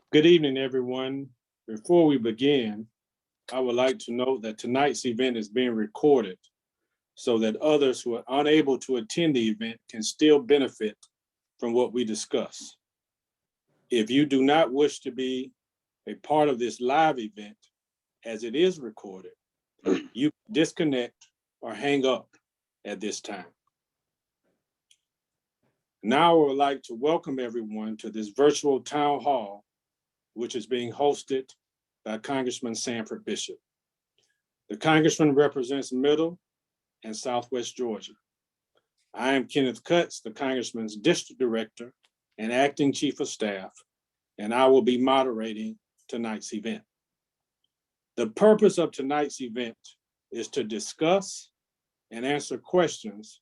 Good evening, everyone. Before we begin, I would like to note that tonight's event is being recorded so that others who are unable to attend the event can still benefit from what we discuss. If you do not wish to be a part of this live event, as it is recorded, you can disconnect or hang up at this time. Now I would like to welcome everyone to this virtual town hall, which is being hosted by Congressman Sanford Bishop. The Congressman represents Middle and Southwest Georgia. I am Kenneth Cutts, the Congressman's District Director and Acting Chief of Staff, and I will be moderating tonight's event. The purpose of tonight's event is to discuss and answer questions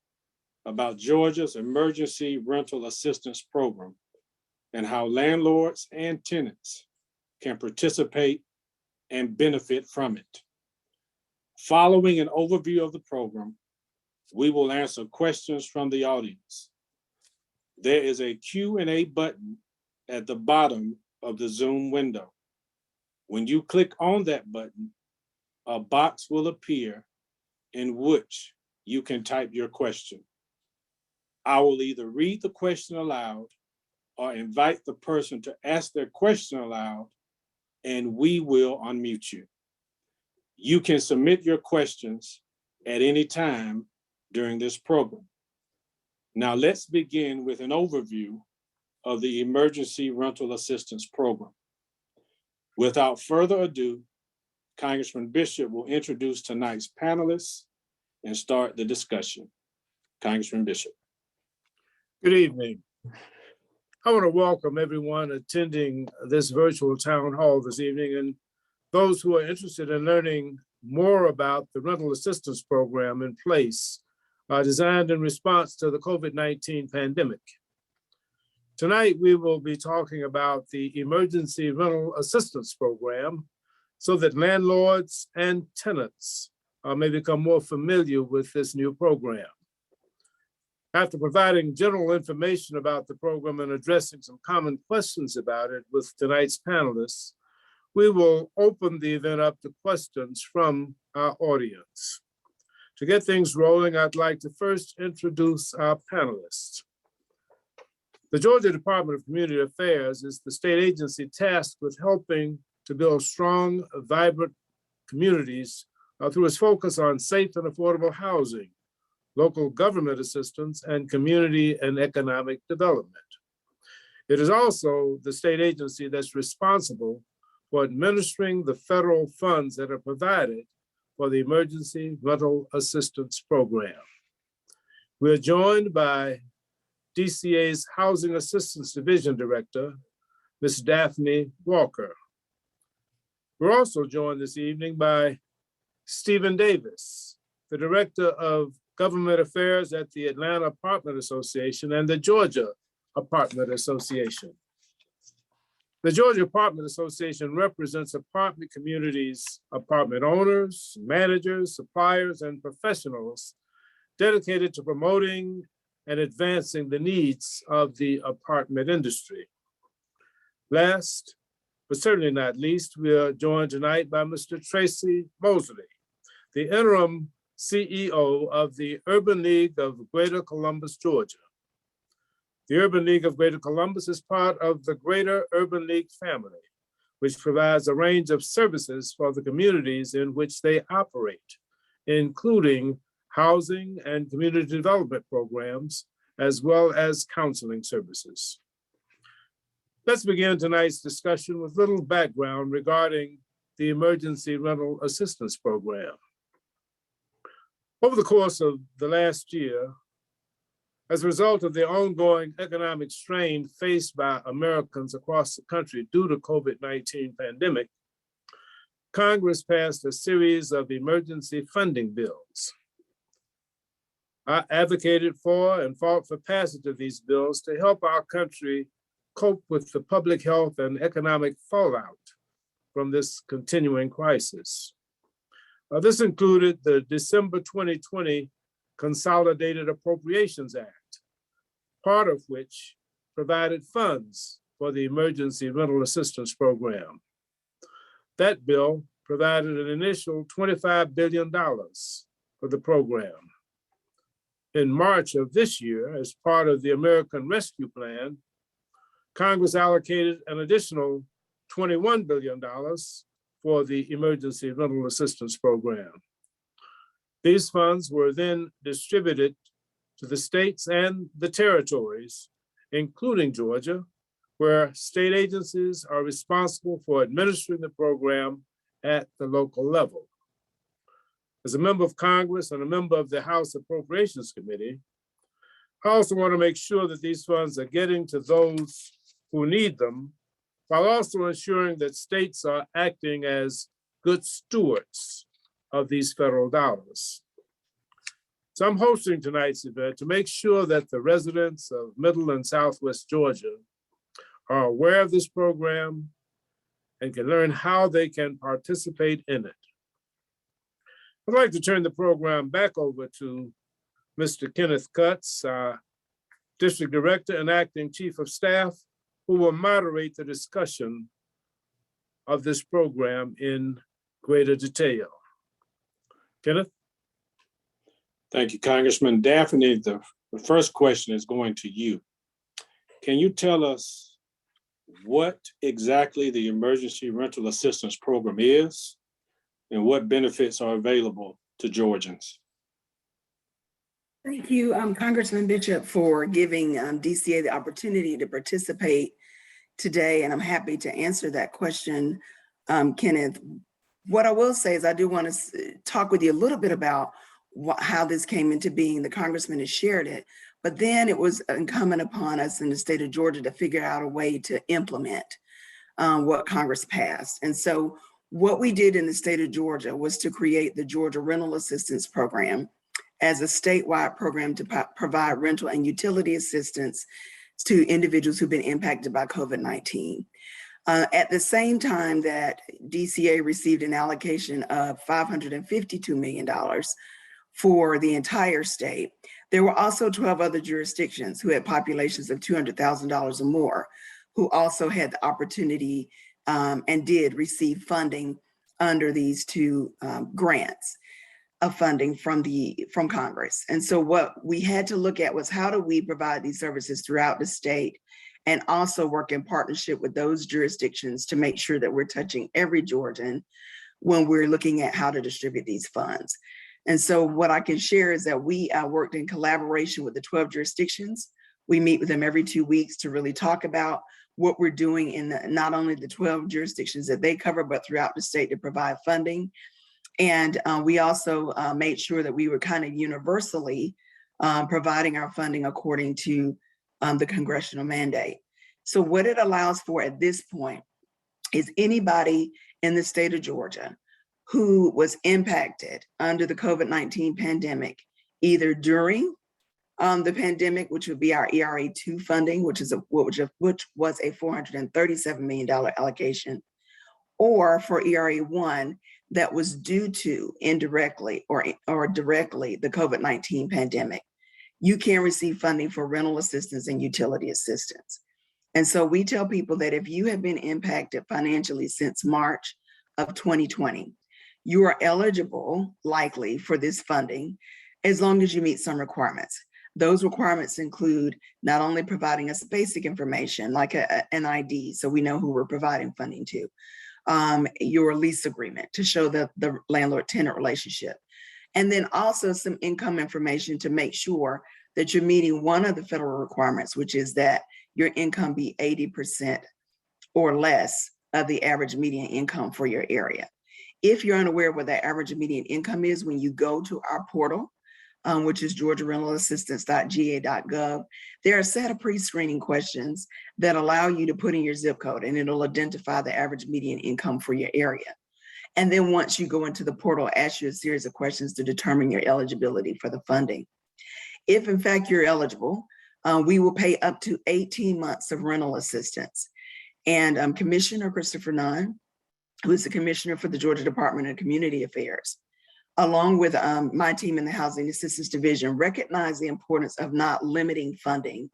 about Georgia's Emergency Rental Assistance Program and how landlords and tenants can participate and benefit from it. Following an overview of the program, we will answer questions from the audience. There is a Q&A button at the bottom of the Zoom window. When you click on that button, a box will appear in which you can type your question. I will either read the question aloud or invite the person to ask their question aloud, and we will unmute you. You can submit your questions at any time during this program. Now let's begin with an overview of the Emergency Rental Assistance Program. Without further ado, Congressman Bishop will introduce tonight's panelists and start the discussion. Congressman Bishop. Good evening. I want to welcome everyone attending this virtual town hall this evening and those who are interested in learning more about the rental assistance program in place designed in response to the COVID-19 pandemic. Tonight, we will be talking about the Emergency Rental Assistance Program so that landlords and tenants may become more familiar with this new program. After providing general information about the program and addressing some common questions about it with tonight's panelists, we will open the event up to questions from our audience. To get things rolling, I'd like to first introduce our panelists. The Georgia Department of Community Affairs is the state agency tasked with helping to build strong, vibrant communities through its focus on safe and affordable housing, local government assistance, and community and economic development. It is also the state agency that's responsible for administering the federal funds that are provided for the Emergency Rental Assistance Program. We're joined by DCA's Housing Assistance Division Director, Ms. Daphne Walker. We're also joined this evening by Stephen Davis, the Director of Government Affairs at the Atlanta Apartment Association and the Georgia Apartment Association. The Georgia Apartment Association represents apartment communities, apartment owners, managers, suppliers, and professionals dedicated to promoting and advancing the needs of the apartment industry. Last, but certainly not least, we are joined tonight by Mr. Tracy Mosley, the interim CEO of the Urban League of Greater Columbus, Georgia. The Urban League of Greater Columbus is part of the Greater Urban League family, which provides a range of services for the communities in which they operate, including housing and community development programs, as well as counseling services. Let's begin tonight's discussion with a little background regarding the Emergency Rental Assistance Program. Over the course of the last year, as a result of the ongoing economic strain faced by Americans across the country due to COVID-19 pandemic, Congress passed a series of emergency funding bills. I advocated for and fought for passage of these bills to help our country cope with the public health and economic fallout from this continuing crisis. This included the December 2020 Consolidated Appropriations Act, part of which provided funds for the Emergency Rental Assistance Program. That bill provided an initial $25 billion for the program. In March of this year, as part of the American Rescue Plan, Congress allocated an additional $21 billion for the Emergency Rental Assistance Program. These funds were then distributed to the states and the territories, including Georgia, where state agencies are responsible for administering the program at the local level. As a member of Congress and a member of the House Appropriations Committee, I also want to make sure that these funds are getting to those who need them, while also ensuring that states are acting as good stewards of these federal dollars. So I'm hosting tonight's event to make sure that the residents of Middle and Southwest Georgia are aware of this program and can learn how they can participate in it. I'd like to turn the program back over to Mr. Kenneth Cutts, District Director and Acting Chief of Staff, who will moderate the discussion of this program in greater detail. Kenneth? Thank you, Congressman. Daphne, the first question is going to you. Can you tell us what exactly the Emergency Rental Assistance Program is and what benefits are available to Georgians? Thank you, Congressman Bishop, for giving DCA the opportunity to participate today, and I'm happy to answer that question, Kenneth. What I will say is I do want to talk with you a little bit about how this came into being. The Congressman has shared it, but then it was incumbent upon us in the state of Georgia to figure out a way to implement what Congress passed. And so what we did in the state of Georgia was to create the Georgia Rental Assistance Program as a statewide program to provide rental and utility assistance to individuals who've been impacted by COVID-19. At the same time that DCA received an allocation of $552 million for the entire state, there were also 12 other jurisdictions who had populations of $200,000 or more, who also had the opportunity and did receive funding under these two grants of funding from Congress. And so what we had to look at was how do we provide these services throughout the state and also work in partnership with those jurisdictions to make sure that we're touching every Georgian when we're looking at how to distribute these funds. And so what I can share is that we worked in collaboration with the 12 jurisdictions. We meet with them every 2 weeks to really talk about what we're doing in not only the 12 jurisdictions that they cover, but throughout the state to provide funding. And we also made sure that we were kind of universally providing our funding according to the congressional mandate. So what it allows for at this point is anybody in the state of Georgia who was impacted under the COVID-19 pandemic, either during the pandemic, which would be our ERA2 funding, which was a $437 million allocation, or for ERA1 that was due to indirectly or directly the COVID-19 pandemic. You can receive funding for rental assistance and utility assistance. And so we tell people that if you have been impacted financially since March of 2020, you are eligible likely for this funding as long as you meet some requirements. Those requirements include not only providing us basic information like an ID, so we know who we're providing funding to, your lease agreement to show the landlord-tenant relationship, and then also some income information to make sure that you're meeting one of the federal requirements, which is that your income be 80% or less of the average median income for your area. If you're unaware what that average median income is, when you go to our portal, which is georgiarentalassistance.ga.gov, there are a set of pre-screening questions that allow you to put in your zip code, and it'll identify the average median income for your area. And then once you go into the portal, ask you a series of questions to determine your eligibility for the funding. If in fact you're eligible, we will pay up to 18 months of rental assistance. And Commissioner Christopher Nunn, who is the commissioner for the Georgia Department of Community Affairs, along with my team in the Housing Assistance Division, recognize the importance of not limiting funding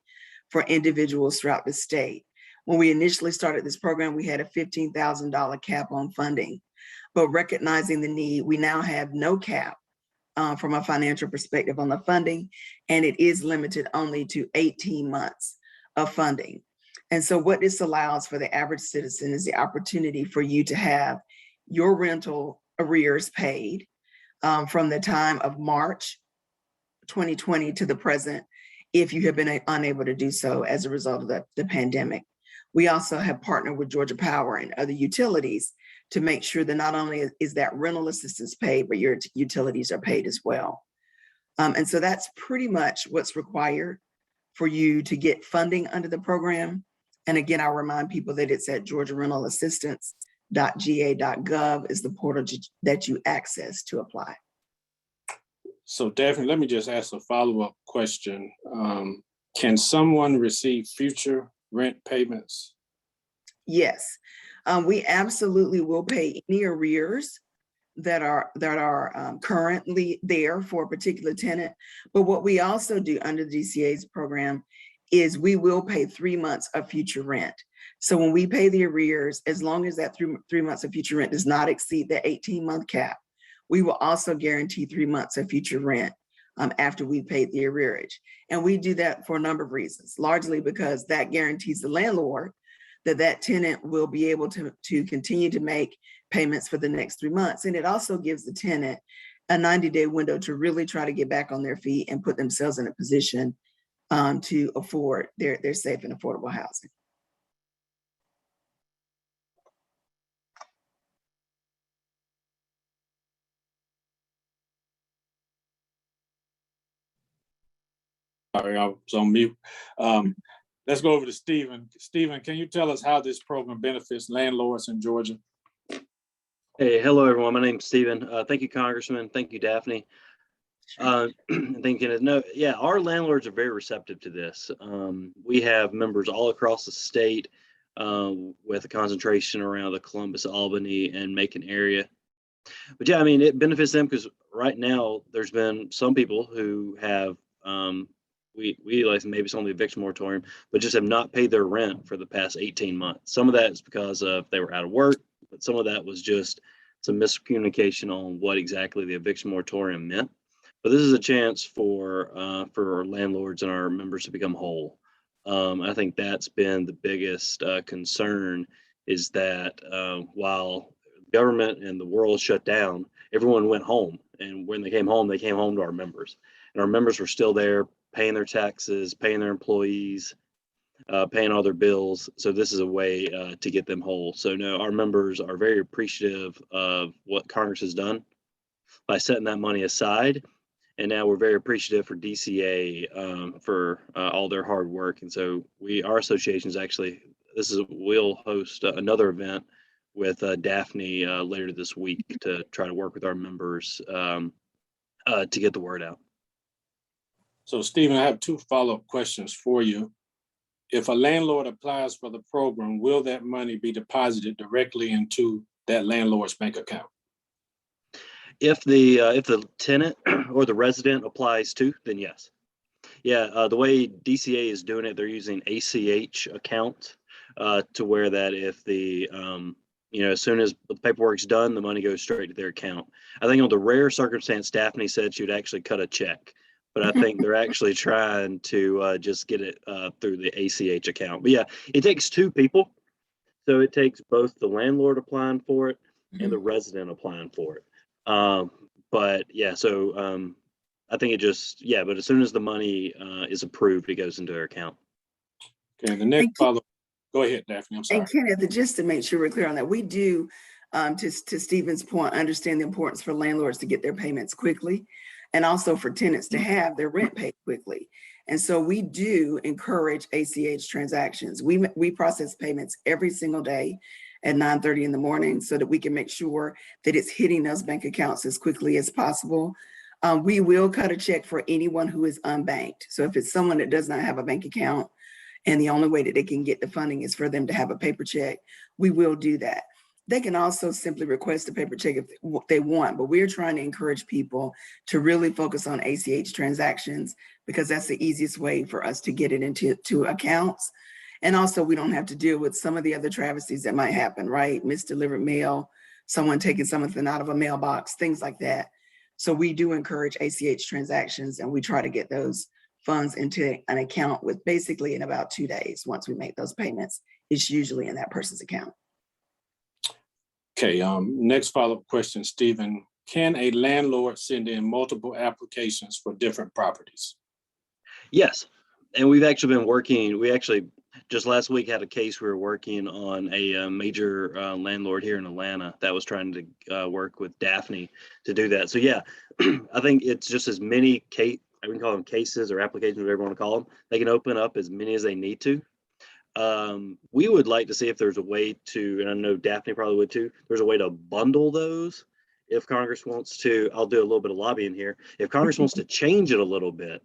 for individuals throughout the state. When we initially started this program, we had a $15,000 cap on funding, but recognizing the need, we now have no cap from a financial perspective on the funding, and it is limited only to 18 months of funding. And so what this allows for the average citizen is the opportunity for you to have your rental arrears paid from the time of March 2020 to the present, if you have been unable to do so as a result of the pandemic. We also have partnered with Georgia Power and other utilities to make sure that not only is that rental assistance paid, but your utilities are paid as well. And so that's pretty much what's required for you to get funding under the program. And again, I'll remind people that it's at georgiarentalassistance.ga.gov is the portal that you access to apply. So Daphne, let me just ask a follow-up question. Can someone receive future rent payments? Yes, we absolutely will pay any arrears that are currently there for a particular tenant. But what we also do under the DCA's program is we will pay 3 months of future rent. So when we pay the arrears, as long as that 3 months of future rent does not exceed the 18-month cap, we will also guarantee 3 months of future rent after we paid the arrearage. And we do that for a number of reasons, largely because that guarantees the landlord that tenant will be able to continue to make payments for the next 3 months. And it also gives the tenant a 90-day window to really try to get back on their feet and put themselves in a position to afford their safe and affordable housing. Sorry, I was on mute. Let's go over to Stephen. Stephen, can you tell us how this program benefits landlords in Georgia? Hey, hello, everyone. My name's Stephen. Thank you, Congressman. Thank you, Daphne. Thinking, no, yeah, our landlords are very receptive to this. We have members all across the state with a concentration around the Columbus, Albany, and Macon area. But yeah, I mean, it benefits them because right now there's been some people who have, we like maybe it's on the eviction moratorium, but just have not paid their rent for the past 18 months. Some of that is because of they were out of work, but some of that was just some miscommunication on what exactly the eviction moratorium meant. But this is a chance for our landlords and our members to become whole. I think that's been the biggest concern is that while government and the world shut down, everyone went home. And when they came home to our members. And our members were still there paying their taxes, paying their employees, paying all their bills. So this is a way to get them whole. So no, our members are very appreciative of what Congress has done by setting that money aside. And now we're very appreciative for DCA for all their hard work. And so our association is actually, we'll host another event with Daphne later this week to try to work with our members to get the word out. So Stephen, I have 2 follow-up questions for you. If a landlord applies for the program, will that money be deposited directly into that landlord's bank account? If the tenant or the resident applies to, then yes. Yeah, the way DCA is doing it, they're using ACH account to where that if the as soon as the paperwork's done, the money goes straight to their account. I think on the rare circumstance, Daphne said she would actually cut a check, but I think they're actually trying to just get it through the ACH account. But yeah, it takes 2 people. So it takes both the landlord applying for it and the resident applying for it. But yeah, so I think but as soon as the money is approved, it goes into their account. Okay, the next follow-up. Go ahead, Daphne. I'm sorry. And Kenneth, just to make sure we're clear on that, we do, to Stephen's point, understand the importance for landlords to get their payments quickly and also for tenants to have their rent paid quickly. And so we do encourage ACH transactions. We process payments every single day at 9:30 in the morning so that we can make sure that it's hitting those bank accounts as quickly as possible. We will cut a check for anyone who is unbanked. So if it's someone that does not have a bank account, and the only way that they can get the funding is for them to have a paper check, we will do that. They can also simply request a paper check if they want, but we're trying to encourage people to really focus on ACH transactions because that's the easiest way for us to get it into accounts. And also we don't have to deal with some of the other travesties that might happen, right? Misdelivered mail, someone taking something out of a mailbox, things like that. So we do encourage ACH transactions, and we try to get those funds into an account with basically in about 2 days. Once we make those payments, it's usually in that person's account. Okay, next follow-up question, Stephen. Can a landlord send in multiple applications for different properties? Yes, and we've actually been working, we actually just last week had a case we were working on a major landlord here in Atlanta that was trying to work with Daphne to do that. So yeah, I think it's just as many case, I can call them cases or applications, whatever you want to call them. They can open up as many as they need to. We would like to see if there's a way to, and I know Daphne probably would too, there's a way to bundle those. If Congress wants to, I'll do a little bit of lobbying here. If Congress wants to change it a little bit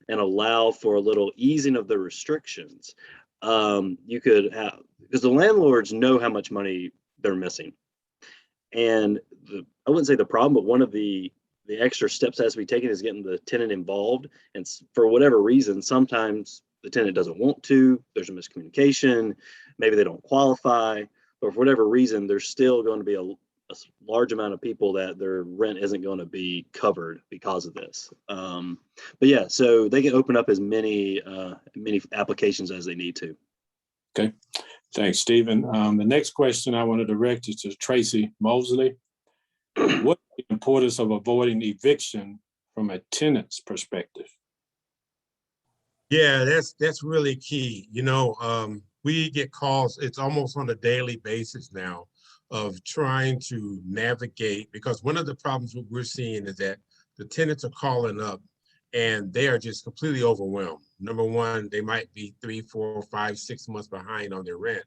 and allow for a little easing of the restrictions, you could have, because the landlords know how much money they're missing. And I wouldn't say the problem, but one of the extra steps that has to be taken is getting the tenant involved. And for whatever reason, sometimes the tenant doesn't want to, there's a miscommunication, maybe they don't qualify, but for whatever reason, there's still going to be a large amount of people that their rent isn't going to be covered because of this. But yeah, so they can open up as many applications as they need to. Okay, thanks, Stephen. The next question I want to direct is to Tracy Mosley. What is the importance of avoiding eviction from a tenant's perspective? Yeah, that's really key. You know, we get calls, it's almost on a daily basis now, of trying to navigate, because one of the problems we're seeing is that the tenants are calling up and they are just completely overwhelmed. Number one, they might be 3, 4, 5, 6 months behind on their rent,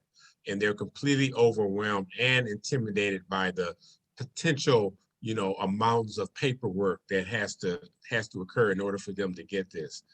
and they're completely overwhelmed and intimidated by the potential, you know, amounts of paperwork that has to occur in order for them to get this.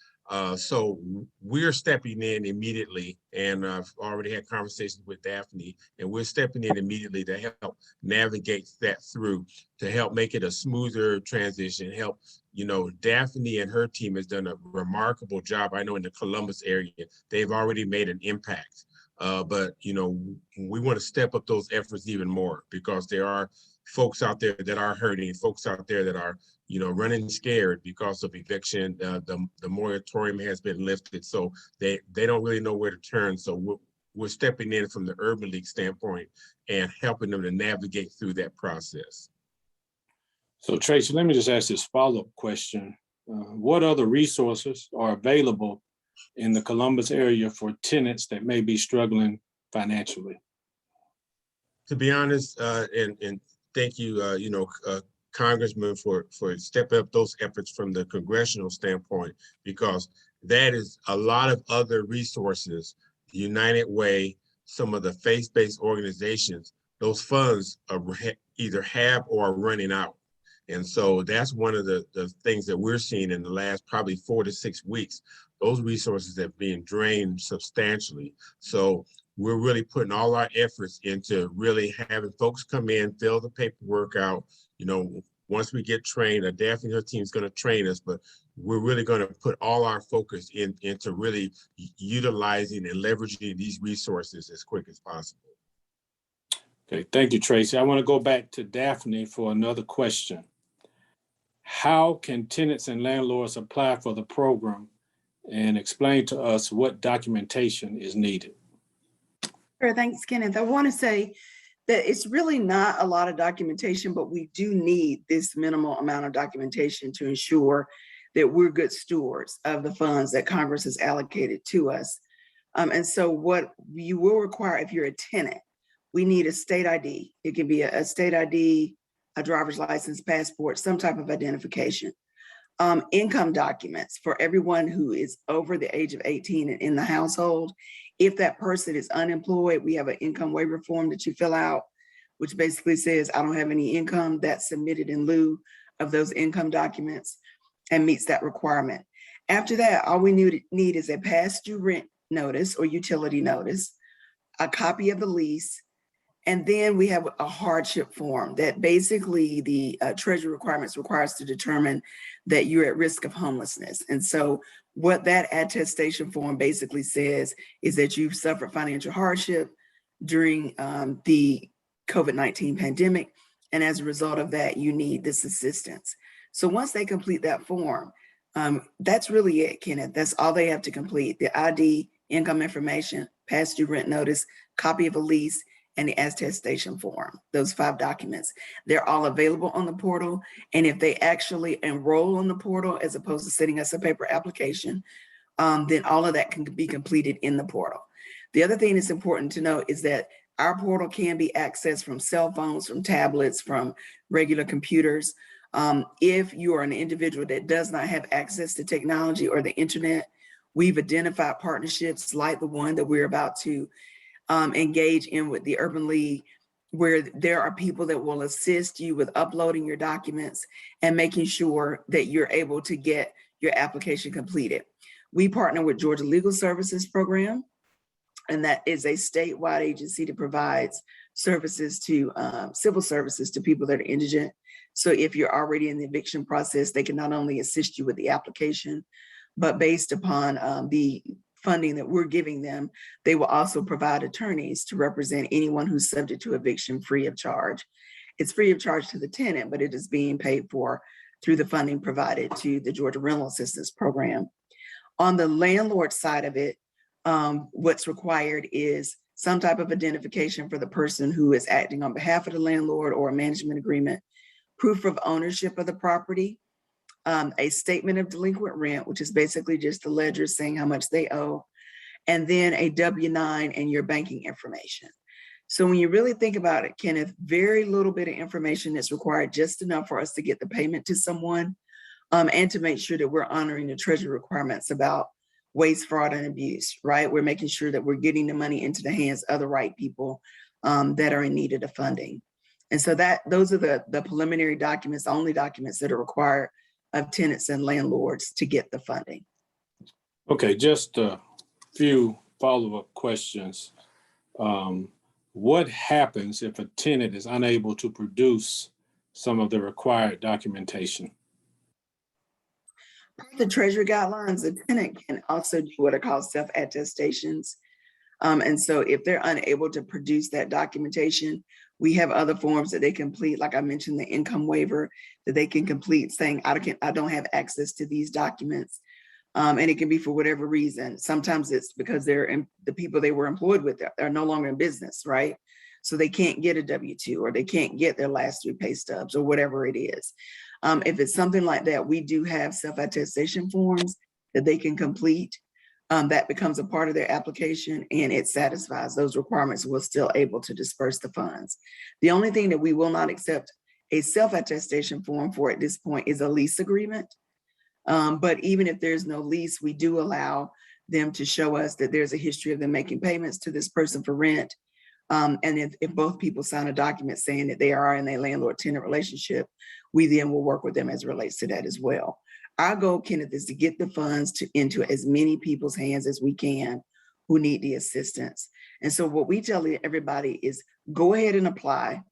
So we're stepping in immediately, and I've already had conversations with Daphne, and we're stepping in immediately to help navigate that through, to help make it a smoother transition. Help, you know, Daphne and her team has done a remarkable job. I know in the Columbus area, they've already made an impact. But, you know, we want to step up those efforts even more, because there are folks out there that are hurting, folks out there that are, you know, running scared because of eviction. The moratorium has been lifted, so they don't really know where to turn. So we're stepping in from the Urban League standpoint and helping them to navigate through that process. So Tracy, let me just ask this follow-up question. What other resources are available in the Columbus area for tenants that may be struggling financially? To be honest, and thank you, you know, Congressman, for stepping up those efforts from the congressional standpoint, because that is a lot of other resources. United Way, some of the faith-based organizations, those funds are either have or are running out. And so that's one of the things that we're seeing in the last probably 4 to 6 weeks. Those resources have been drained substantially. So we're really putting all our efforts into really having folks come in, fill the paperwork out. You know, once we get trained, Daphne and her team is going to train us, but we're really going to put all our focus into really utilizing and leveraging these resources as quick as possible. Okay, thank you, Tracy. I want to go back to Daphne for another question. How can tenants and landlords apply for the program, and explain to us what documentation is needed? Sure, thanks, Kenneth. I want to say that it's really not a lot of documentation, but we do need this minimal amount of documentation to ensure that we're good stewards of the funds that Congress has allocated to us. And so what you will require if you're a tenant, we need a state ID. It can be a state ID, a driver's license, passport, some type of identification. Income documents for everyone who is over the age of 18 and in the household. If that person is unemployed, we have an income waiver form that you fill out, which basically says, I don't have any income. That's submitted in lieu of those income documents and meets that requirement. After that, all we need is a past due rent notice or utility notice, a copy of the lease, and then we have a hardship form that basically the Treasury requirements requires to determine that you're at risk of homelessness. And so What that attestation form basically says is that you've suffered financial hardship during the COVID-19 pandemic. And as a result of that, you need this assistance. So once they complete that form, that's really it, Kenneth. That's all they have to complete: the ID, income information, past due rent notice, copy of a lease, and the attestation form. Those 5 documents, they're all available on the portal. And if they actually enroll on the portal, as opposed to sending us a paper application, then all of that can be completed in the portal. The other thing that's important to know is that our portal can be accessed from cell phones, from tablets, from regular computers. If you are an individual that does not have access to technology or the internet, we've identified partnerships like the one that we're about to engage in with the Urban League, where there are people that will assist you with uploading your documents and making sure that you're able to get your application completed. We partner with Georgia Legal Services Program, and that is a statewide agency that provides services to civil services to people that are indigent. So if you're already in the eviction process, they can not only assist you with the application, but based upon the funding that we're giving them, they will also provide attorneys to represent anyone who's subject to eviction free of charge. It's free of charge to the tenant, but it is being paid for through the funding provided to the Georgia Rental Assistance Program. On the landlord side of it, what's required is some type of identification for the person who is acting on behalf of the landlord, or a management agreement, proof of ownership of the property, a statement of delinquent rent, which is basically just the ledger saying how much they owe, and then a W-9 and your banking information. So when you really think about it, Kenneth, very little bit of information is required, just enough for us to get the payment to someone, and to make sure that we're honoring the Treasury requirements about waste, fraud, and abuse, right? We're making sure that we're getting the money into the hands of the right people that are in need of the funding. And so those are the preliminary documents, the only documents that are required of tenants and landlords to get the funding. Okay, just a few follow-up questions. What happens if a tenant is unable to produce some of the required documentation? Per the Treasury guidelines, the tenant can also do what are called self-attestations. And so if they're unable to produce that documentation, we have other forms that they complete, like I mentioned, the income waiver that they can complete saying, I don't have access to these documents. And it can be for whatever reason. Sometimes it's because the people they were employed with are no longer in business, right? So they can't get a W-2, or they can't get their last 3 pay stubs, or whatever it is. If it's something like that, we do have self-attestation forms that they can complete. That becomes a part of their application, and it satisfies those requirements. We're still able to disperse the funds. The only thing that we will not accept a self-attestation form for at this point is a lease agreement. But even if there's no lease, we do allow them to show us that there's a history of them making payments to this person for rent. And if both people sign a document saying that they are in a landlord-tenant relationship, we then will work with them as it relates to that as well. Our goal, Kenneth, is to get the funds into as many people's hands as we can who need the assistance. And so what we tell everybody is go ahead and apply.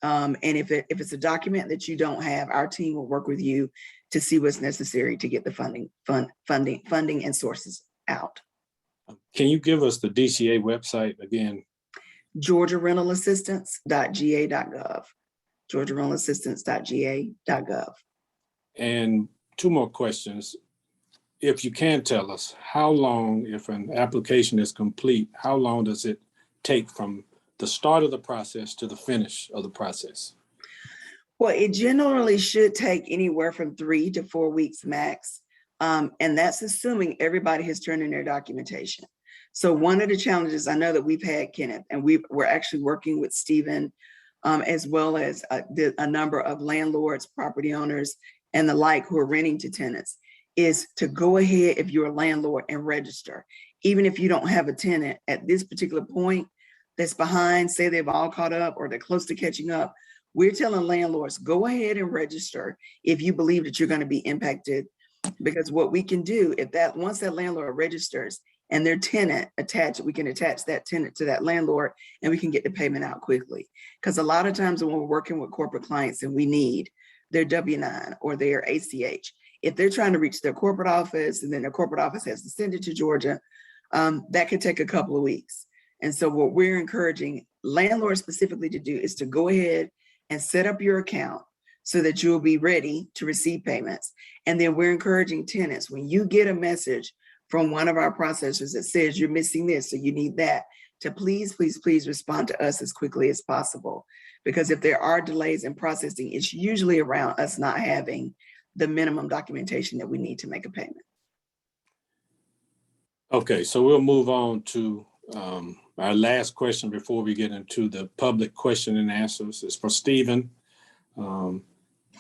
And if it's a document that you don't have, our team will work with you to see what's necessary to get the funding and sources out. Can you give us the DCA website again? GeorgiaRentalAssistance.ga.gov. GeorgiaRentalAssistance.ga.gov. And 2 more questions. If you can tell us, how long, if an application is complete, how long does it take from the start of the process to the finish of the process? Well, it generally should take anywhere from 3 to 4 weeks max. And that's assuming everybody has turned in their documentation. So one of the challenges I know that we've had, Kenneth, and we're actually working with Stephen, as well as a number of landlords, property owners, and the like who are renting to tenants, is to go ahead, if you're a landlord, and register. Even if you don't have a tenant at this particular point that's behind, say they've all caught up or they're close to catching up, we're telling landlords, go ahead and register if you believe that you're going to be impacted. Because what we can do, once that landlord registers and their tenant attached, we can attach that tenant to that landlord and we can get the payment out quickly. Because a lot of times when we're working with corporate clients and we need their W-9 or their ACH, if they're trying to reach their corporate office and then their corporate office has to send it to Georgia, that could take a couple of weeks. And so what we're encouraging landlords specifically to do is to go ahead and set up your account so that you'll be ready to receive payments. And then we're encouraging tenants, when you get a message from one of our processors that says you're missing this, so you need that, to please, please, please respond to us as quickly as possible. Because if there are delays in processing, it's usually around us not having the minimum documentation that we need to make a payment. Okay, so we'll move on to our last question before we get into the public question and answers. It's for Stephen.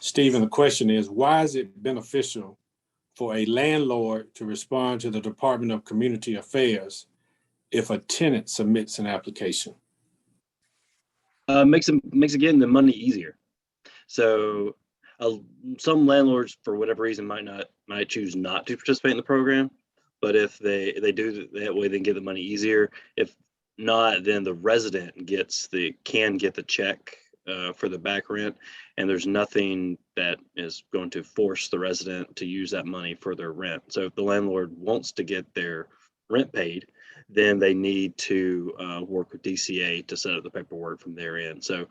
Stephen, the question is, why is it beneficial for a landlord to respond to the Department of Community Affairs if a tenant submits an application? Makes again the money easier. So some landlords, for whatever reason, might choose not to participate in the program. But if they do that way, they can get the money easier. If not, then the resident can get the check for the back rent, and there's nothing that is going to force the resident to use that money for their rent. So if the landlord wants to get their rent paid, then they need to work with DCA to set up the paperwork from their end. So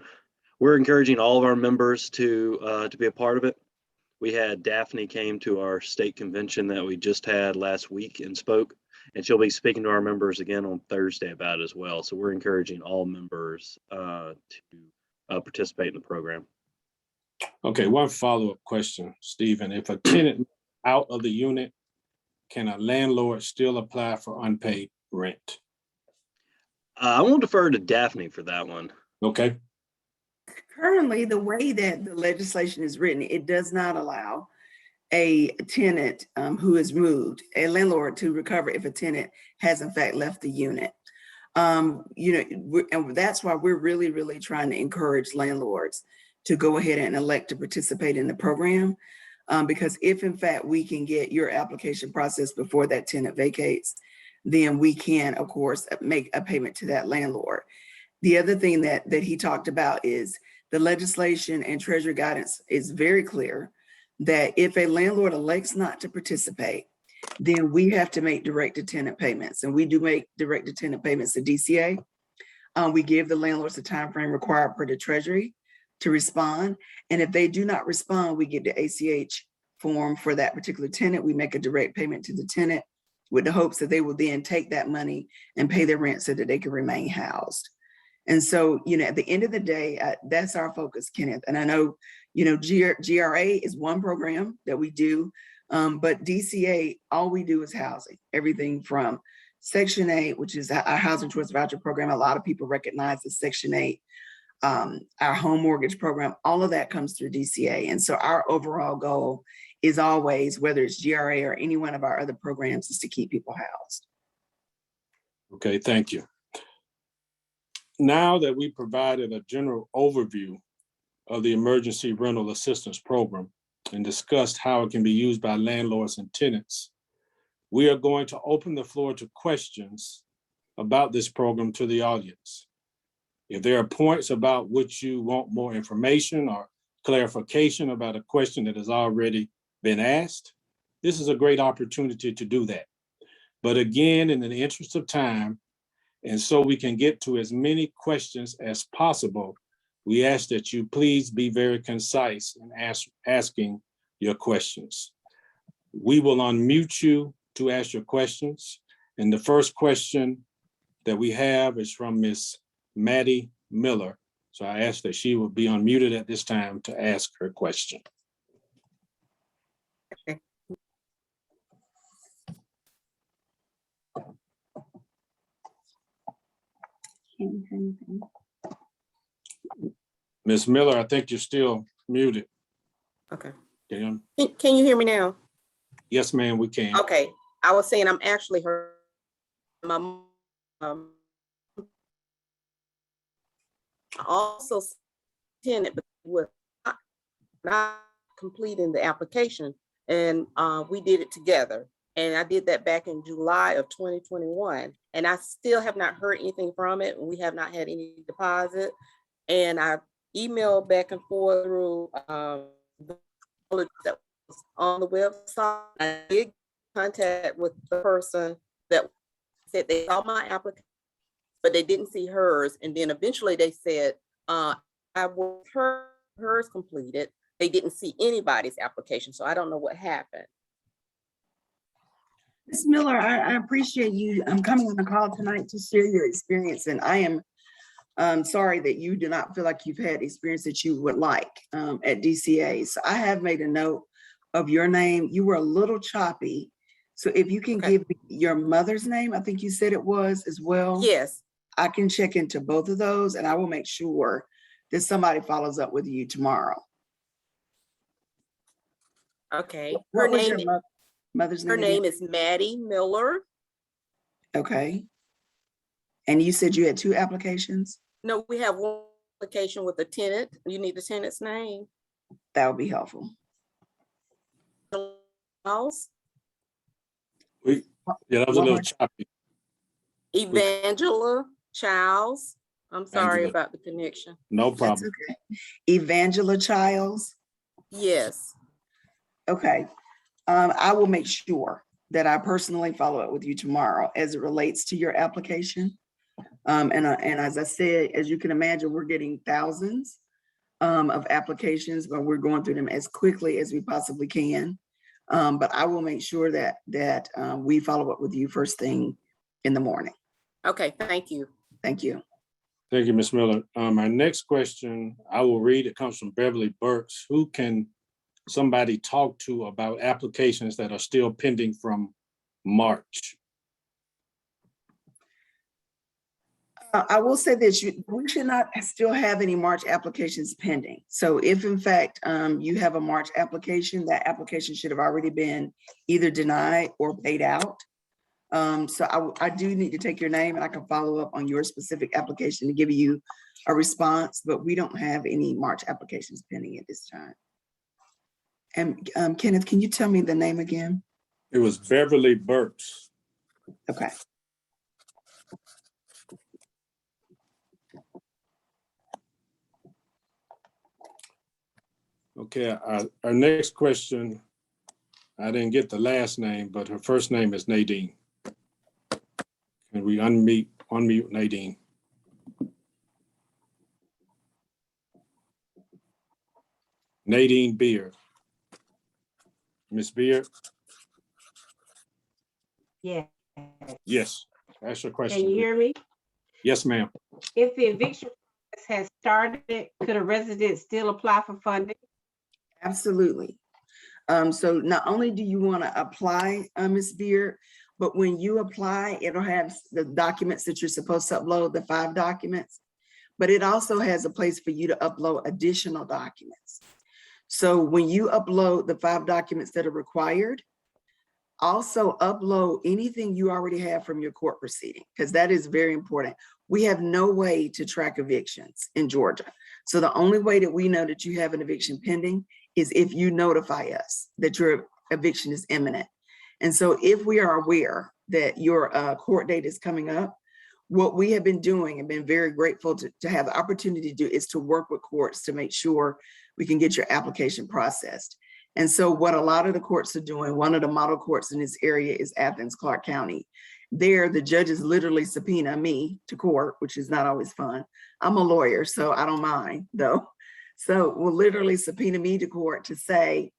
we're encouraging all of our members to be a part of it. We had Daphne came to our state convention that we just had last week and spoke, and she'll be speaking to our members again on Thursday about it as well. So we're encouraging all members to participate in the program. Okay, one follow-up question, Stephen. If a tenant out of the unit, can a landlord still apply for unpaid rent? I won't defer to Daphne for that one. Okay. Currently, the way that the legislation is written, it does not allow a tenant who has moved, a landlord, to recover if a tenant has in fact left the unit. And that's why we're really, really trying to encourage landlords to go ahead and elect to participate in the program. Because if in fact we can get your application processed before that tenant vacates, then we can, of course, make a payment to that landlord. The other thing that he talked about is the legislation and Treasury guidance is very clear that if a landlord elects not to participate, then we have to make direct-to-tenant payments. And we do make direct-to-tenant payments to DCA. We give the landlords the time frame required per the Treasury to respond. And if they do not respond, we get the ACH form for that particular tenant. We make a direct payment to the tenant with the hopes that they will then take that money and pay their rent so that they can remain housed. And so, at the end of the day, that's our focus, Kenneth. And I know, GRA is one program that we do, but DCA, all we do is housing, everything from Section 8, which is our housing choice voucher program. A lot of people recognize the Section 8, our home mortgage program, all of that comes through DCA. And so our overall goal is always, whether it's GRA or any one of our other programs, is to keep people housed. Okay, thank you. Now that we provided a general overview of the Emergency Rental Assistance Program and discussed how it can be used by landlords and tenants, we are going to open the floor to questions about this program to the audience. If there are points about which you want more information or clarification about a question that has already been asked, this is a great opportunity to do that. But again, in the interest of time, and so we can get to as many questions as possible, we ask that you please be very concise in asking your questions. We will unmute you to ask your questions. And the first question that we have is from Ms. Maddie Miller. So I ask that she will be unmuted at this time to ask her question. Okay. Ms. Miller, I think you're still muted. Okay. Can Can you hear me now? Yes, ma'am, we can. Okay. I was saying I'm actually her. My also tenant was not completing the application, and we did it together. And I did that back in July of 2021, and I still have not heard anything from it. We have not had any deposit, and I emailed back and forth through that on the website. I did contact with the person that said they saw my application, but they didn't see hers. And then eventually they said, I was hers completed. They didn't see anybody's application. So I don't know what happened. Ms. Miller, I appreciate you coming on the call tonight to share your experience. And I am sorry that you do not feel like you've had experience that you would like at DCA. So I have made a note of your name. You were a little choppy. So if you can give me your mother's name, I think you said it was as well. Yes. I can check into both of those and I will make sure that somebody follows up with you tomorrow. Okay. What was your mother's name? Her name is Maddie Miller. Okay. And you said you had 2 applications? No, we have one application with a tenant. You need the tenant's name. That would be helpful. House. Yeah, that was a little choppy. Evangela Childs. I'm sorry Angela. about the connection. No That's problem. okay. Evangela Childs. Yes. Okay. I will make sure that I personally follow up with you tomorrow as it relates to your application. And as I said, as you can imagine, we're getting thousands of applications, but we're going through them as quickly as we possibly can. But I will make sure that we follow up with you first thing in the morning. Okay, thank you. Thank you. Thank you, Ms. Miller. Our next question, I will read, it comes from Beverly Burks. Who can somebody talk to about applications that are still pending from March? I will say this, we should not still have any March applications pending. So if in fact you have a March application, that application should have already been either denied or paid out. So I do need to take your name and I can follow up on your specific application to give you a response, but we don't have any March applications pending at this time. And Kenneth, can you tell me the name again? It was Beverly Burks. Okay. Okay, our next question, I didn't get the last name, but her first name is Nadine. Can we unmute Nadine? Nadine Beard. Ms. Beard? Yeah. Yes, that's your question. Can you hear me? Yes, ma'am. If the eviction process has started, could a resident still apply for funding? Absolutely. So not only do you want to apply, Ms. Beard, but when you apply, it'll have the documents that you're supposed to upload, the 5 documents, but it also has a place for you to upload additional documents. So when you upload the 5 documents that are required, also upload anything you already have from your court proceeding, because that is very important. We have no way to track evictions in Georgia. So the only way that we know that you have an eviction pending is if you notify us that your eviction is imminent. And so if we are aware that your court date is coming up, what we have been doing and been very grateful to have the opportunity to do is to work with courts to make sure we can get your application processed. And so what a lot of the courts are doing, one of the model courts in this area is Athens, Clarke County. There, the judges literally subpoena me to court, which is not always fun. I'm a lawyer, so I don't mind though. So we'll literally subpoena me to court to say,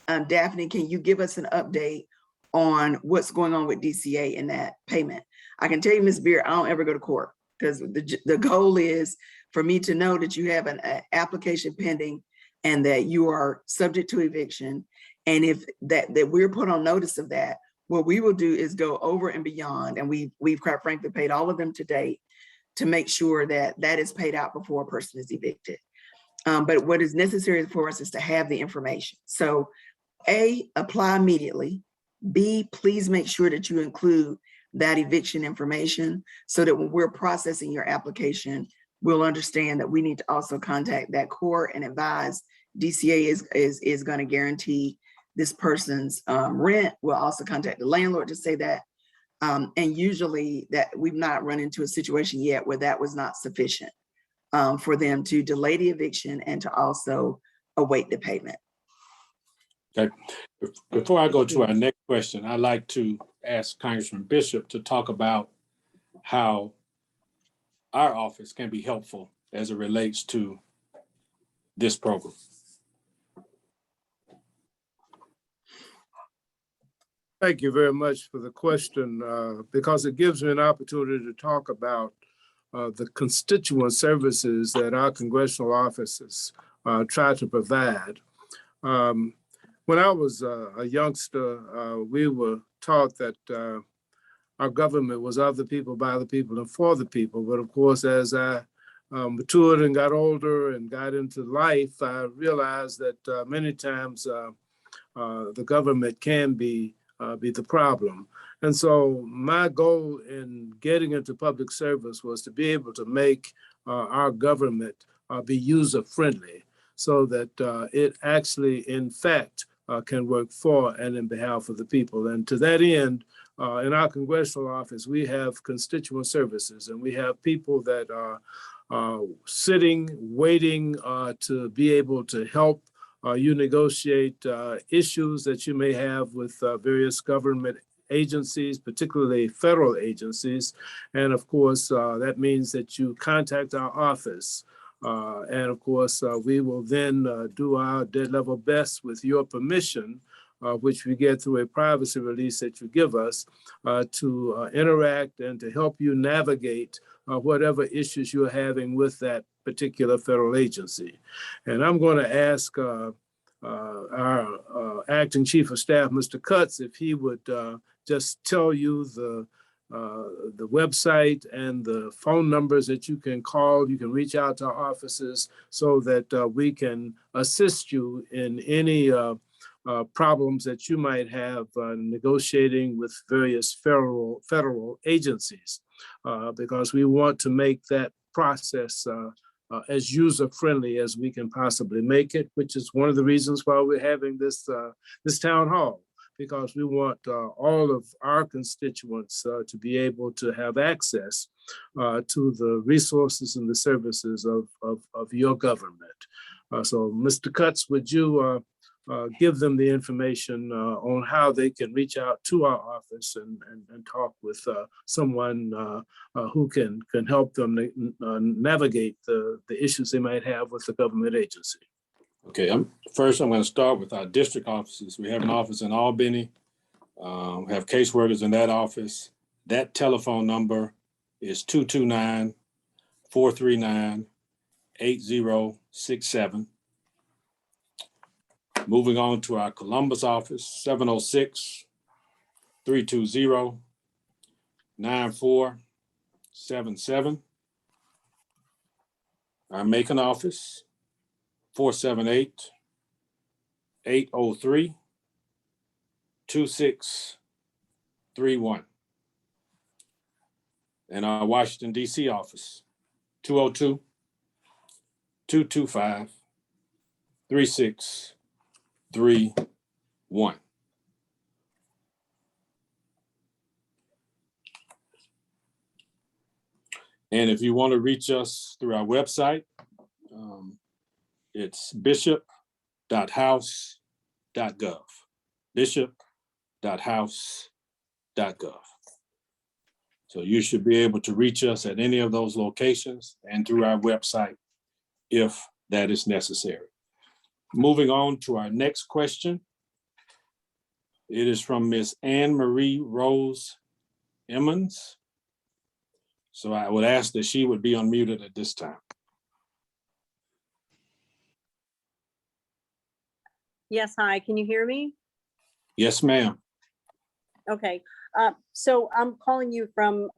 Daphne, can you give us an update on what's going on with DCA in that payment? I can tell you, Ms. Beard, I don't ever go to court because the goal is for me to know that you have an application pending and that you are subject to eviction. And if that we're put on notice of that, what we will do is go over and beyond. And we've quite frankly paid all of them to date to make sure that that is paid out before a person is evicted. But what is necessary for us is to have the information. So A, apply immediately. B, please make sure that you include that eviction information so that when we're processing your application, we'll understand that we need to also contact that court and advise DCA is going to guarantee this person's rent. We'll also contact the landlord to say that. And usually that we've not run into a situation yet where that was not sufficient for them to delay the eviction and to also await the payment. Okay. Before I go to our next question, I'd like to ask Congressman Bishop to talk about how our office can be helpful as it relates to this program. Thank you very much for the question, because it gives me an opportunity to talk about the constituent services that our congressional offices try to provide. When I was a youngster, we were taught that our government was of the people, by the people, and for the people. But of course, as I matured and got older and got into life, I realized that many times the government can be the problem. And so my goal in getting into public service was to be able to make our government be user-friendly so that it actually, in fact, can work for and in behalf of the people. And to that end, in our congressional office, we have constituent services, and we have people that are sitting, waiting to be able to help you negotiate issues that you may have with various government agencies, particularly federal agencies. And of course, that means that you contact our office. And of course, we will then do our dead level best with your permission, which we get through a privacy release that you give us, to interact and to help you navigate whatever issues you're having with that particular federal agency. And I'm going to ask our acting chief of staff, Mr. Cutts, if he would just tell you the website and the phone numbers that you can call. You can reach out to our offices so that we can assist you in any problems that you might have negotiating with various federal agencies, because we want to make that process as user-friendly as we can possibly make it, which is one of the reasons why we're having this town hall, because we want all of our constituents to be able to have access to the resources and the services of your government. So Mr. Cutts, would you give them the information on how they can reach out to our office and talk with someone who can help them navigate the issues they might have with the government agency? Okay, first I'm going to start with our district offices. We have an office in Albany. We have caseworkers in that office. That telephone number is 229-439-8067. Moving on to our Columbus office, 706-320-9477. Our Macon office, 478-803-2631. And our Washington, D.C. office, 202-225-3631. And if you want to reach us through our website, it's bishop.house.gov, bishop.house.gov. So you should be able to reach us at any of those locations and through our website if that is necessary. Moving on to our next question. It is from Ms. Anne Marie Rose Emmons. So I would ask that she would be unmuted at this time. Yes, hi, can you hear me? Yes, ma'am. Okay, so I'm calling you from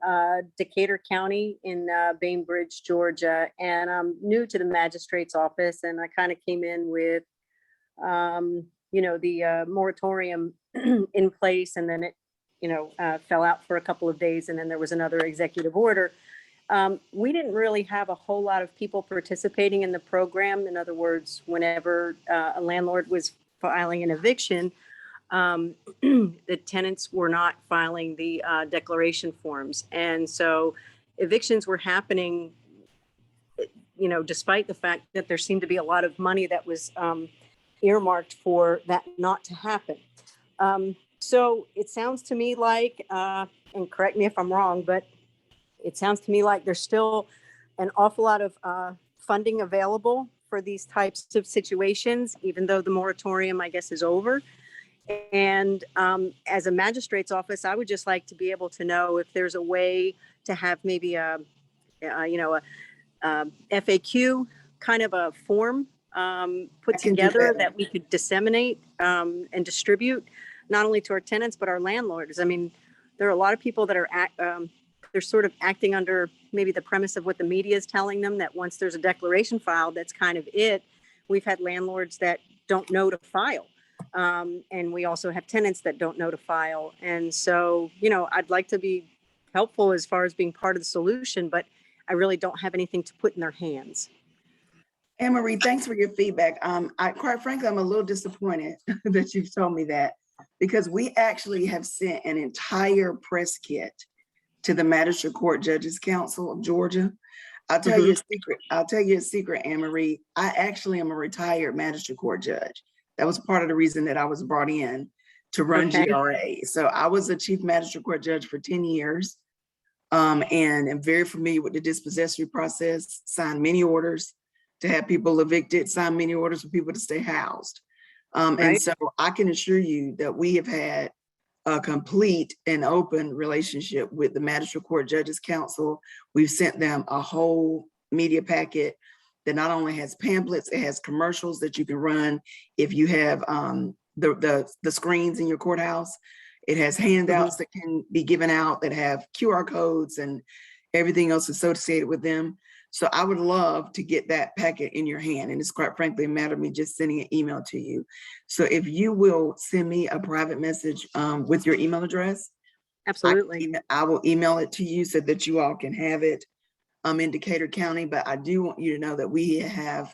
Decatur County in Bainbridge, Georgia, and I'm new to the magistrate's office, and I kind of came in with, the moratorium in place, and then it, fell out for a couple of days, and then there was another executive order. We didn't really have a whole lot of people participating in the program. In other words, whenever a landlord was filing an eviction, the tenants were not filing the declaration forms. And so evictions were happening, despite the fact that there seemed to be a lot of money that was earmarked for that not to happen. So it sounds to me like, and correct me if I'm wrong, but it sounds to me like there's still an awful lot of funding available for these types of situations, even though the moratorium, I guess, is over. And as a magistrate's office, I would just like to be able to know if there's a way to have maybe a FAQ kind of a form put I can do together that. that we could disseminate and distribute, not only to our tenants, but our landlords. I mean, there are a lot of people that are they're sort of acting under maybe the premise of what the media is telling them, that once there's a declaration filed, that's kind of it. We've had landlords that don't know to file. And we also have tenants that don't know to file. And so, I'd like to be helpful as far as being part of the solution, but I really don't have anything to put in their hands. Anne Marie, thanks for your feedback. Quite frankly, I'm a little disappointed that you've told me that, because we actually have sent an entire press kit to the Magistrate Court Judges Council of Georgia. I'll tell you a secret. I'll tell you a secret, Anne Marie. I actually am a retired Magistrate Court judge. That was part of the reason that I was brought in to run GRA. So I was a Chief Magistrate Court judge for 10 years. And am very familiar with the dispossessory process, signed many orders to have people evicted, signed many orders for people to stay housed. And so I can assure you that we have had a complete and open relationship with the Magistrate Court Judges Council. We've sent them a whole media packet that not only has pamphlets, it has commercials that you can run if you have the screens in your courthouse. It has handouts that can be given out that have QR codes and everything else associated with them. So I would love to get that packet in your hand. And it's quite frankly a matter of me just sending an email to you. So if you will send me a private message with your email address. Absolutely. I will email it to you so that you all can have it in Decatur County. But I do want you to know that we have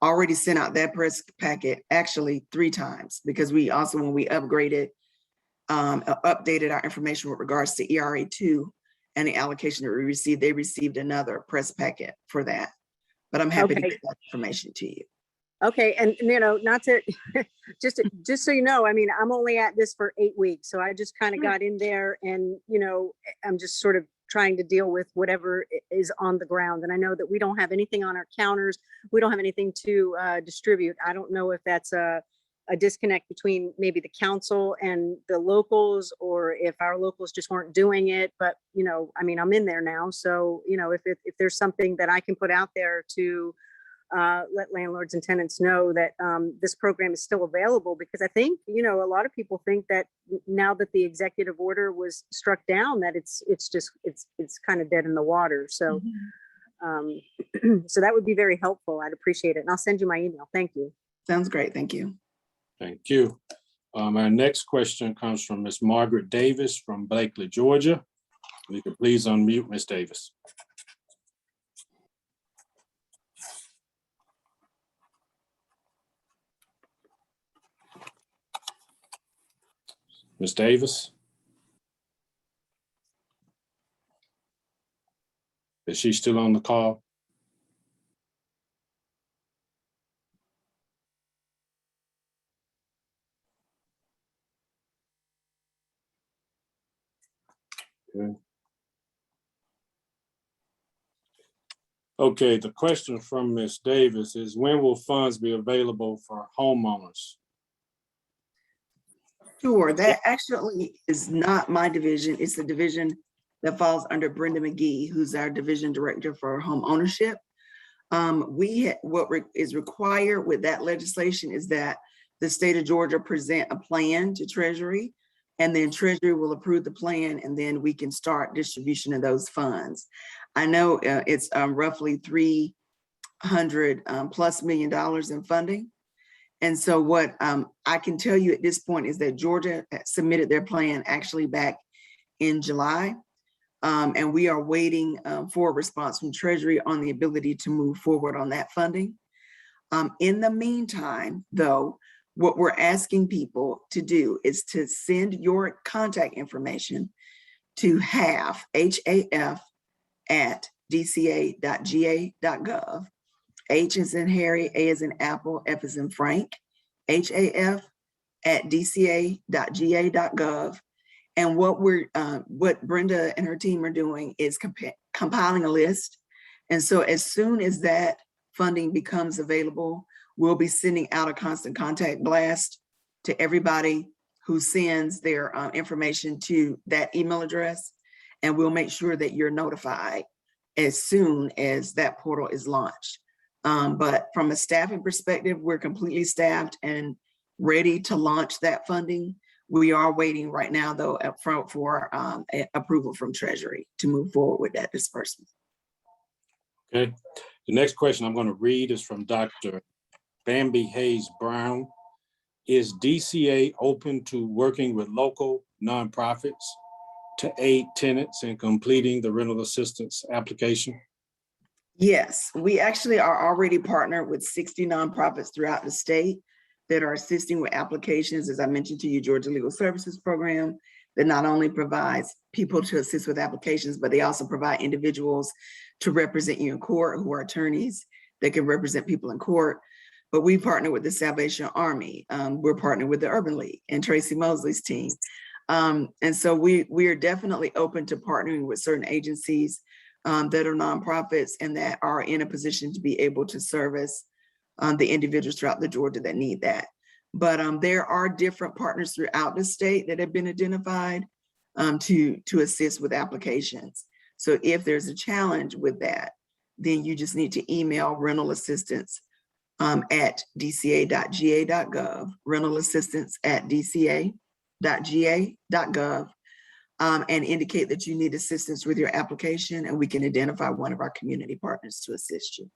already sent out that press packet actually 3 times, because we also, when we upgraded, updated our information with regards to ERA2 and the allocation that we received, they received another press packet for that. But I'm happy to get that information to you. Okay, and not to just so you know, I mean, I'm only at this for 8 weeks, so I just kind of got in there, and I'm just sort of trying to deal with whatever is on the ground. And I know that we don't have anything on our counters, we don't have anything to distribute. I don't know if that's a disconnect between maybe the council and the locals, or if our locals just weren't doing it. But I mean, I'm in there now, so if there's something that I can put out there to let landlords and tenants know that this program is still available, because I think a lot of people think that now that the executive order was struck down, that it's kind of dead in the water. So so that would be very helpful. I'd appreciate it, and I'll send you my email. Thank you. Sounds great. Thank you. Thank you. Our next question comes from Ms. Margaret Davis from Blakely, Georgia. If you could please unmute Ms. Davis. Ms. Davis? Is she still on the call? Okay. Okay, the question from Ms. Davis is, when will funds be available for homeowners? Sure, that actually is not my division. It's the division that falls under Brenda McGee, who's our division director for home ownership. What is required with that legislation is that the state of Georgia present a plan to Treasury, and then Treasury will approve the plan, and then we can start distribution of those funds. I know it's roughly $300+ million in funding. And so what I can tell you at this point is that Georgia submitted their plan actually back in July. And we are waiting for a response from Treasury on the ability to move forward on that funding. In the meantime, though, what we're asking people to do is to send your contact information to HAF, H-A-F, at dca.ga.gov. H is in Harry, A is in Apple, F is in Frank, haf@dca.ga.gov. And what Brenda and her team are doing is compiling a list. And so as soon as that funding becomes available, we'll be sending out a constant contact blast to everybody who sends their information to that email address. And we'll make sure that you're notified as soon as that portal is launched. But from a staffing perspective, we're completely staffed and ready to launch that funding. We are waiting right now, though, up front for approval from Treasury to move forward with that disbursement. Okay. The next question I'm going to read is from Dr. Bambi Hayes Brown. Is DCA open to working with local nonprofits to aid tenants in completing the rental assistance application? Yes, we actually are already partnered with 60 nonprofits throughout the state that are assisting with applications. As I mentioned to you, Georgia Legal Services Program that not only provides people to assist with applications, but they also provide individuals to represent you in court who are attorneys that can represent people in court. But we partner with the Salvation Army. We're partnered with the Urban League and Tracy Mosley's team. And so we are definitely open to partnering with certain agencies that are nonprofits and that are in a position to be able to service the individuals throughout the Georgia that need that. But there are different partners throughout the state that have been identified to assist with applications. So if there's a challenge with that, then you just need to email rental assistance at dca.ga.gov, rental assistance at dca.ga.gov, and indicate that you need assistance with your application, and we can identify one of our community partners to assist you.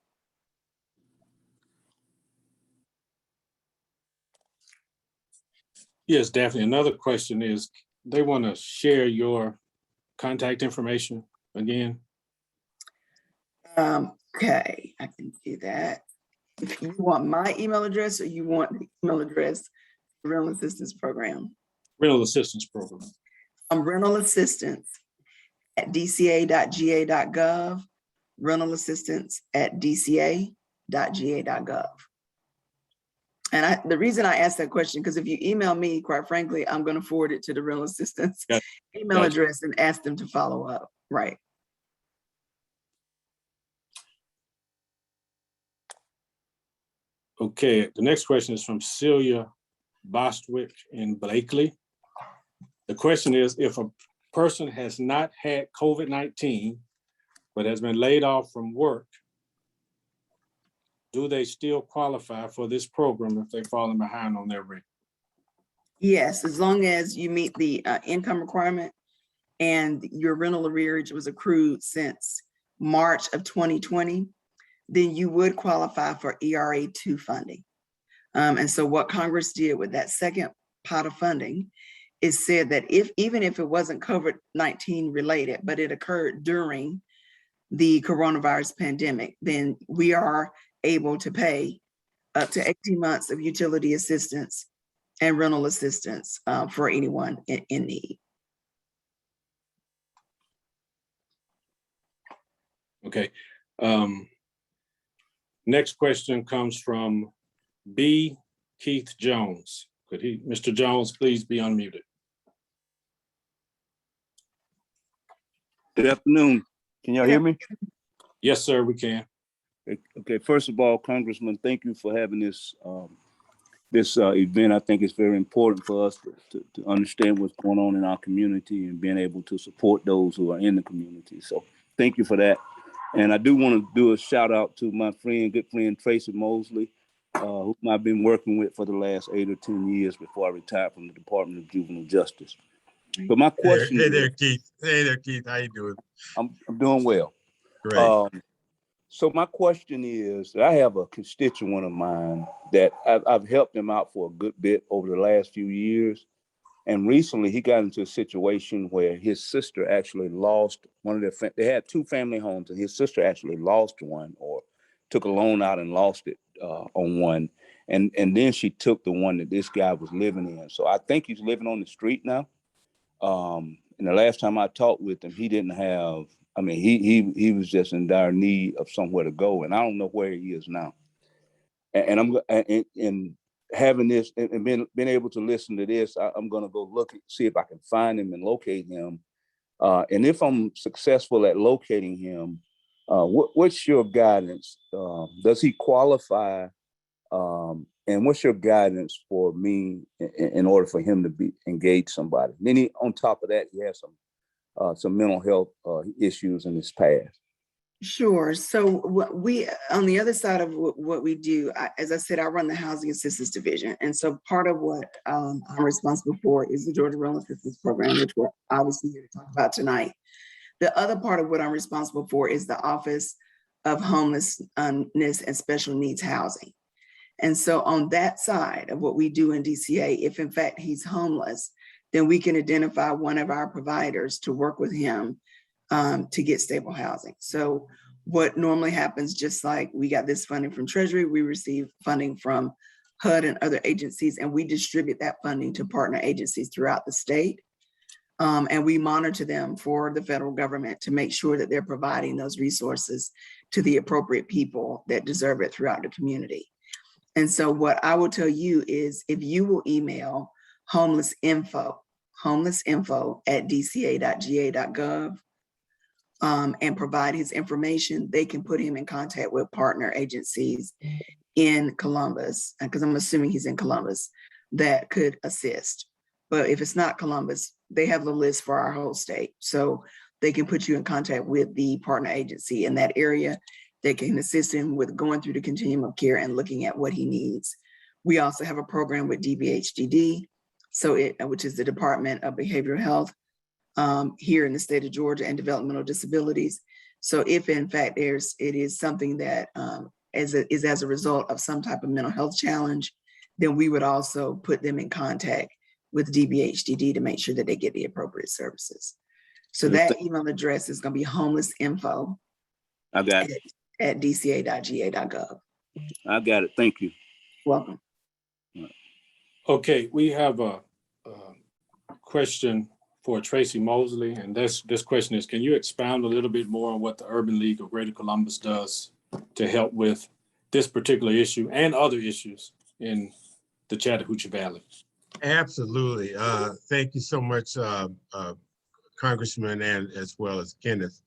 Yes, Daphne. Another question is, they want to share your contact information again. Okay, I can do that. If you want my email address or you want the email address, the rental assistance program. Rental assistance program. Rental assistance at dca.ga.gov, rental assistance at dca.ga.gov. And the reason I asked that question, because if you email me, quite frankly, I'm going to forward it to the rental assistance email address and ask them to follow up. Right. Okay, the next question is from Celia Bostwick in Blakely. The question is, if a person has not had COVID-19, but has been laid off from work, do they still qualify for this program if they're falling behind on their rent? Yes, as long as you meet the income requirement and your rental arrearage was accrued since March of 2020, then you would qualify for ERA2 funding. And so what Congress did with that second pot of funding is said that even if it wasn't COVID-19 related, but it occurred during the coronavirus pandemic, then we are able to pay up to 18 months of utility assistance and rental assistance for anyone in need. Okay. Next question comes from B. Keith Jones. Could Mr. Jones, please be unmuted? Good afternoon. Can y'all hear me? Yes, sir, we can. Okay, first of all, Congressman, thank you for having this event. I think it's very important for us to understand what's going on in our community and being able to support those who are in the community. So thank you for that. And I do want to do a shout out to my good friend, Tracy Mosley, whom I've been working with for the last 8 or 10 years before I retired from the Department of Juvenile Justice. But my question Hey there, Keith. Hey there, Keith. How you doing? I'm doing well. Great. So my question is, I have a constituent of mine that I've helped him out for a good bit over the last few years. And recently he got into a situation where his sister actually lost one of their, they had 2 family homes and his sister actually lost one or took a loan out and lost it on one. And then she took the one that this guy was living in. So I think he's living on the street now. And the last time I talked with him, he didn't have, I mean, he was just in dire need of somewhere to go. And I don't know where he is now. And having this and being able to listen to this, I'm gonna go see if I can find him and locate him. And if I'm successful at locating him, what's your guidance? Does he qualify? And what's your guidance for me in order for him to engage somebody? Then on top of that, he has some mental health issues in his past. Sure. So what we, on the other side of what we do, as I said, I run the Housing Assistance Division. And so part of what I'm responsible for is the Georgia Rental Assistance Program, which we're obviously here to talk about tonight. The other part of what I'm responsible for is the Office of Homelessness and Special Needs Housing. And so on that side of what we do in DCA, if in fact he's homeless, then we can identify one of our providers to work with him to get stable housing. So what normally happens, just like we got this funding from Treasury, we receive funding from HUD and other agencies, and we distribute that funding to partner agencies throughout the state. And we monitor them for the federal government to make sure that they're providing those resources to the appropriate people that deserve it throughout the community. And so what I will tell you is if you will email homelessinfo at dca.ga.gov and provide his information, they can put him in contact with partner agencies in Columbus, because I'm assuming he's in Columbus, that could assist. But if it's not Columbus, they have the list for our whole state. So they can put you in contact with the partner agency in that area that can assist him with going through the continuum of care and looking at what he needs. We also have a program with DBHDD, which is the Department of Behavioral Health here in the state of Georgia, and developmental disabilities. So if in fact it is something that is as a result of some type of mental health challenge, then we would also put them in contact with DBHDD to make sure that they get the appropriate services. So that email address is going to be homelessinfo at dca.ga.gov. I got it. Thank you. Welcome. Okay, we have a question for Tracy Mosley, and this question is, can you expound a little bit more on what the Urban League of Greater Columbus does to help with this particular issue and other issues in the Chattahoochee Valley? Absolutely. Thank you so much, Congressman, and as well as Kenneth.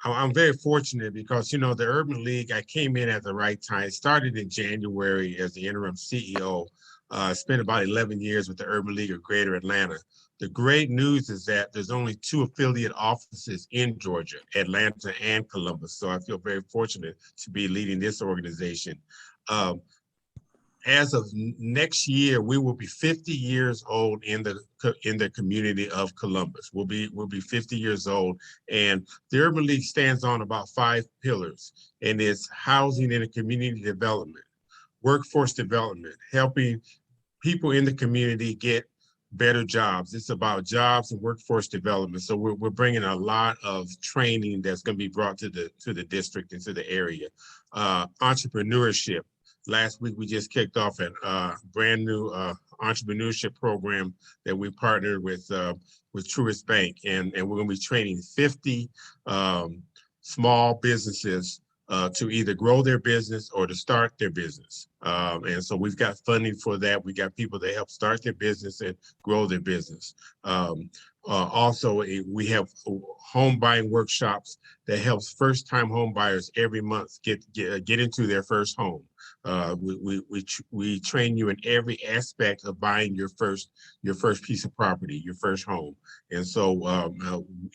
I'm very fortunate because, you know, the Urban League, I came in at the right time. Started in January as the interim CEO. Spent about 11 years with the Urban League of Greater Atlanta. The great news is that there's only 2 affiliate offices in Georgia, Atlanta and Columbus. So I feel very fortunate to be leading this organization. As of next year, we will be 50 years old in the community of Columbus. We'll be 50 years old, and the Urban League stands on about 5 pillars, and it's housing and community development, workforce development, helping people in the community get better jobs. It's about jobs and workforce development. So we're bringing a lot of training that's going to be brought to the district and to the area. Entrepreneurship. Last week, we just kicked off a brand new entrepreneurship program that we partnered with Truist Bank, and we're going to be training 50 small businesses to either grow their business or to start their business. And so we've got funding for that. We got people that help start their business and grow their business. Also, we have home buying workshops that helps first-time home buyers every month get into their first home. We train you in every aspect of buying your first piece of property, your first home. And so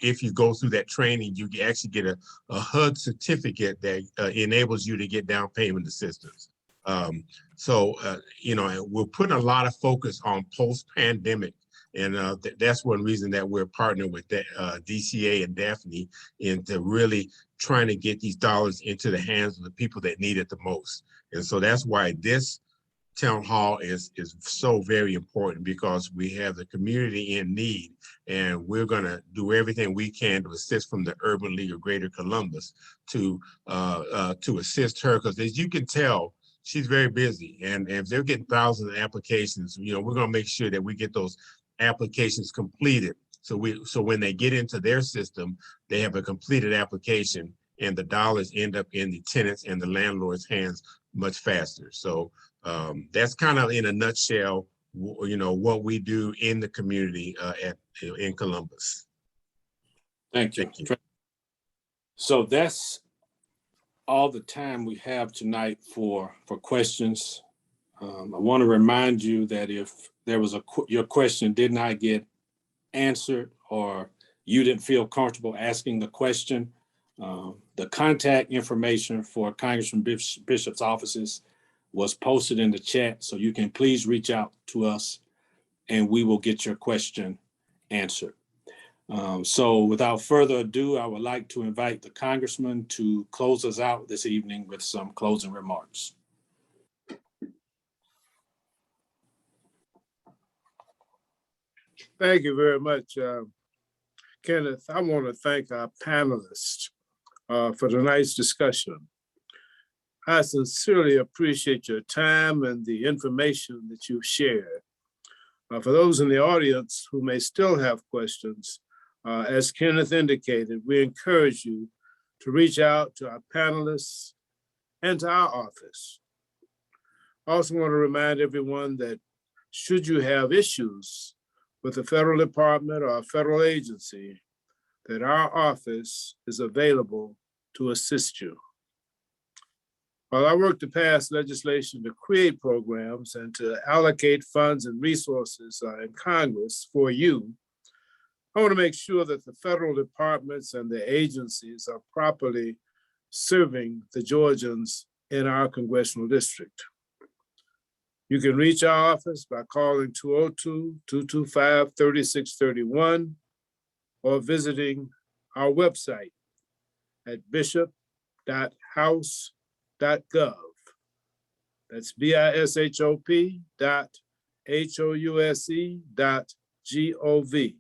if you go through that training, you actually get a HUD certificate that enables you to get down payment assistance. You know, we're putting a lot of focus on post-pandemic. And that's one reason that we're partnering with DCA and Daphne into really trying to get these dollars into the hands of the people that need it the most. And so that's why this town hall is so very important, because we have the community in need, and we're going to do everything we can to assist from the Urban League of Greater Columbus to assist her, because as you can tell, she's very busy, and if they're getting thousands of applications, you know, we're going to make sure that we get those applications completed. So when they get into their system, they have a completed application, and the dollars end up in the tenants and the landlords' hands much faster. So That's kind of in a nutshell, what we do in the community in Columbus. Thank you. Thank you. So that's all the time we have tonight for questions. I want to remind you that if there was your question did not get answered or you didn't feel comfortable asking the question, the contact information for Congressman Bishop's offices was posted in the chat. So you can please reach out to us and we will get your question answered. So without further ado, I would like to invite the Congressman to close us out this evening with some closing remarks. Thank you very much, Kenneth. I want to thank our panelists for tonight's discussion. I sincerely appreciate your time and the information that you've shared. For those in the audience who may still have questions, as Kenneth indicated, we encourage you to reach out to our panelists and to our office. I also want to remind everyone that should you have issues with a federal department or a federal agency, that our office is available to assist you. While I work to pass legislation to create programs and to allocate funds and resources in Congress for you, I want to make sure that the federal departments and the agencies are properly serving the Georgians in our congressional district. You can reach our office by calling 202-225-3631 or visiting our website at bishop.house.gov. That's bishop.house.gov.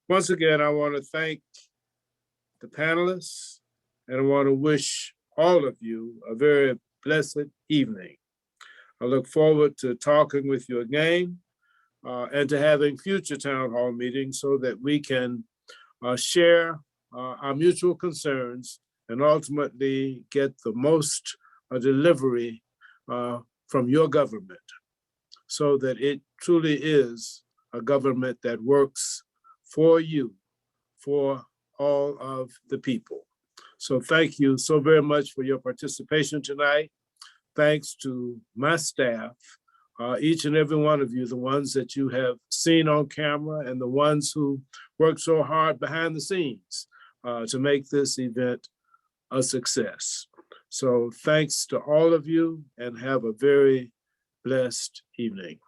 Once again, I want to thank the panelists and I want to wish all of you a very blessed evening. I look forward to talking with you again and to having future town hall meetings so that we can share our mutual concerns and ultimately get the most delivery from your government so that it truly is a government that works for you, for all of the people. So thank you so very much for your participation tonight. Thanks to my staff, each and every one of you, the ones that you have seen on camera and the ones who worked so hard behind the scenes to make this event a success. So thanks to all of you and have a very blessed evening.